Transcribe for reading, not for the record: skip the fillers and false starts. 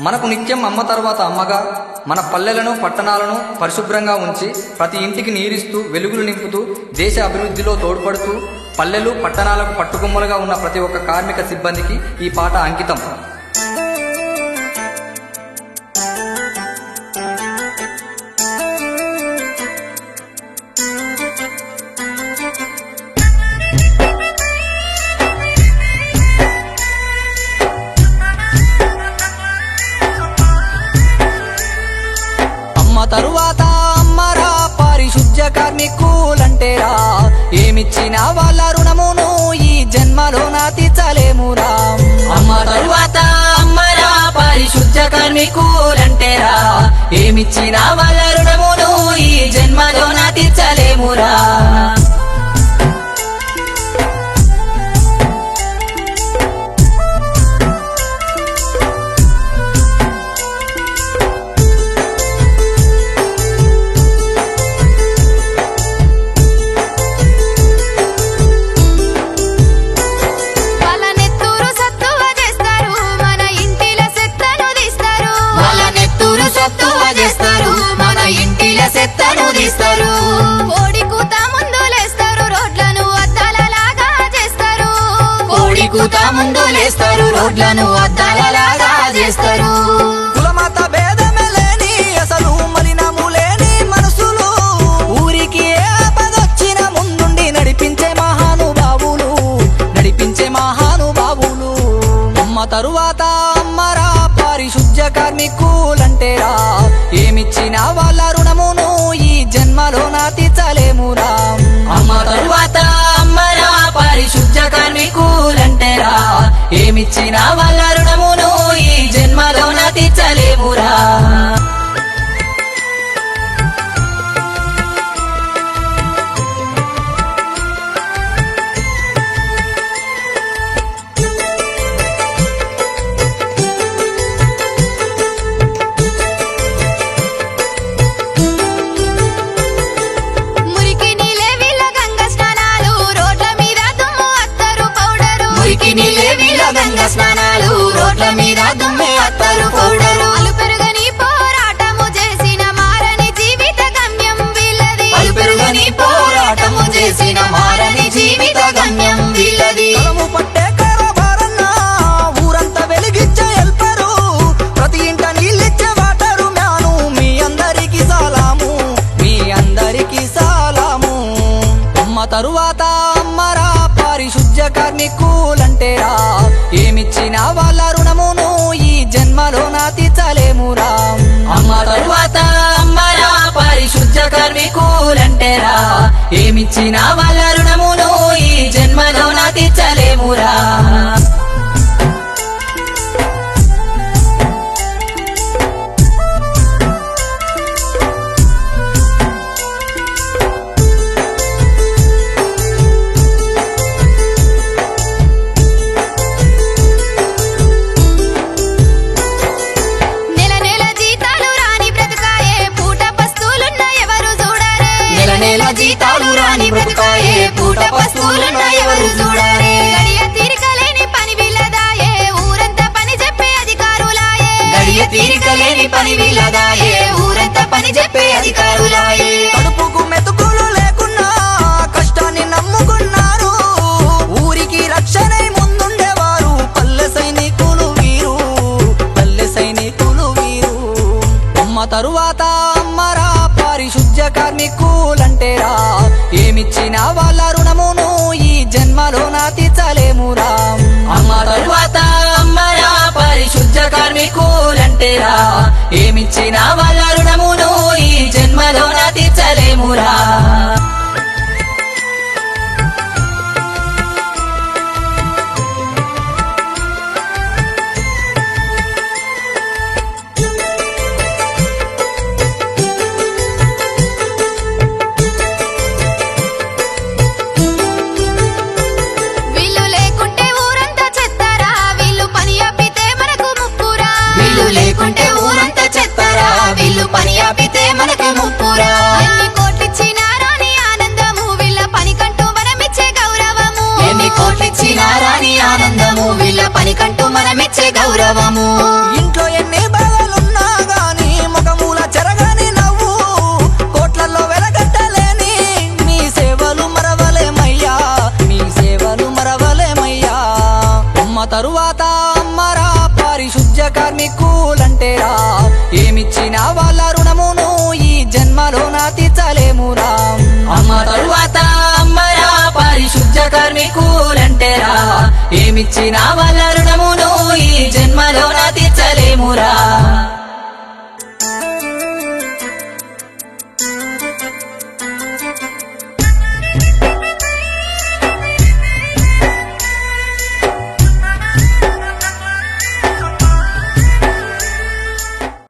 మనకు నిత్యం అమ్మ తర్వాత అమ్మగా మన పల్లెలను పట్టణాలను పరిశుభ్రంగా ఉంచి ప్రతి ఇంటికి నీరిస్తూ వెలుగులు నింపుతూ దేశ అభివృద్ధిలో తోడ్పడుతూ పల్లెలు పట్టణాలకు పట్టుకొమ్మలుగా ఉన్న ప్రతి ఒక్క కార్మిక సిబ్బందికి ఈ పాట అంకితం. తరువాత అమ్మరా పారిశుద్ధ్య కార్మికులంటేరా ఏమిచ్చినా వాళ్ళ రుణమును ఈ జన్మలోన తీర్చలేమురా. అమ్మ తరువాత అమ్మరా పారిశుద్ధ్య కార్మికులంటేరా ఏమిచ్చినా వాళ్ళ రుణమును ఈ జన్మలోన తీర్చలేమురా. కోడి కూత ముందులేస్తారు రోడ్లను అద్దాలలాగా చేస్తారు. కోడి కూత ముందులేస్తారు రోడ్లను అద్దాలలాగా చేస్తారు. కులమత భేదమే లేని అసలు మలినము లేని మనసులు ఊరికి ఏ ఆపదొచ్చిన ముందుండి నడిపించే మహానుభావులు అమ్మ తరువాత అమ్మరా పారిశుద్ధ్య కార్మికులంటేరా ఏమిచ్చినా వాళ్ళ రుణమును ఈ జన్మలోన తీర్చలేమురా. అమ్మ తరువాత అమ్మరా పారిశుద్ధ్య కార్మికులంటేరా ఏమిచ్చినా వాళ్ళ రుణమును ఈ జన్మలోన తీర్చలేమురా. గంగ స్నానాలు రోడ్ల మీద దుమ్మె అత్తరు పౌడరు. అలుపెరుగని పోరాటము చేసిన మారని జీవిత గమ్యం వీళ్ళది. అలుపెరుగని పోరాటము చేసిన మారని జీవిత గమ్యం వీళ్ళది. కలము పట్టే కారబారన్నా ఊరంతా వెలిగిచ్చే ఎల్పరు ప్రతి ఇంట నీళ్ళిచ్చే వాటరు మ్యాను మీ అందరికి సాలాము అమ్మ తరువాత అమ్మరా పారిశుద్ధ్య కార్మికులంటేరా ఏమిచ్చినా వాళ్ళ రుణమును ఈ జన్మలోన తీర్చలేమురా. అమ్మ తరువాత అమ్మరా పారిశుద్ధ్య కార్మికులంటేరా ఏమిచ్చినా వాళ్ళ రుణమును ఈ జన్మలోన తీర్చలేమురా. జీతాలు రాని బ్రతుకాయే పూట పస్తులున్న ఎవరు చూడారే. గడియ తీరికలేని పని వీళ్ళదాయే ఊరంతా పని చెప్పే అధికారులాయే. గడియ తీరికలేని పని వీళ్ళదాయే ఊరంతా పని చెప్పే అధికారులాయే. కడుపుకు మెతుకులు లేకున్నా కష్టాన్ని నమ్ముకున్నారు ఊరికి రక్షణై ముందుండేవారు పల్లె సైనికులు వీరు. అమ్మ తరువాత అమ్మరా పారిశుద్ధ్య కార్మికులంటేరా ఏమిచ్చినా వాళ్ళ రుణమును ఈ జన్మలోన తీర్చలేమురా. అమ్మ తరువాత అమ్మరా పారిశుద్ధ్య కార్మికులంటేరా ఏమిచ్చినా వాళ్ళ రుణమును ఈ జన్మలోన తీర్చలేమురా. లేకుంటే ఊరంతా చెత్తరా వీళ్ళు తరువాత అమ్మరా పారిశుద్ధ్య కార్మికులంటేరా ఏమిచ్చిన వాళ్ళ రుణమును ఈ జన్మలోన తీర్చలేమురా అమ్మ తరువాత అమ్మరా పారిశుద్ధ్య కార్మికులంటేరా ఏమిచ్చిన వాళ్ళ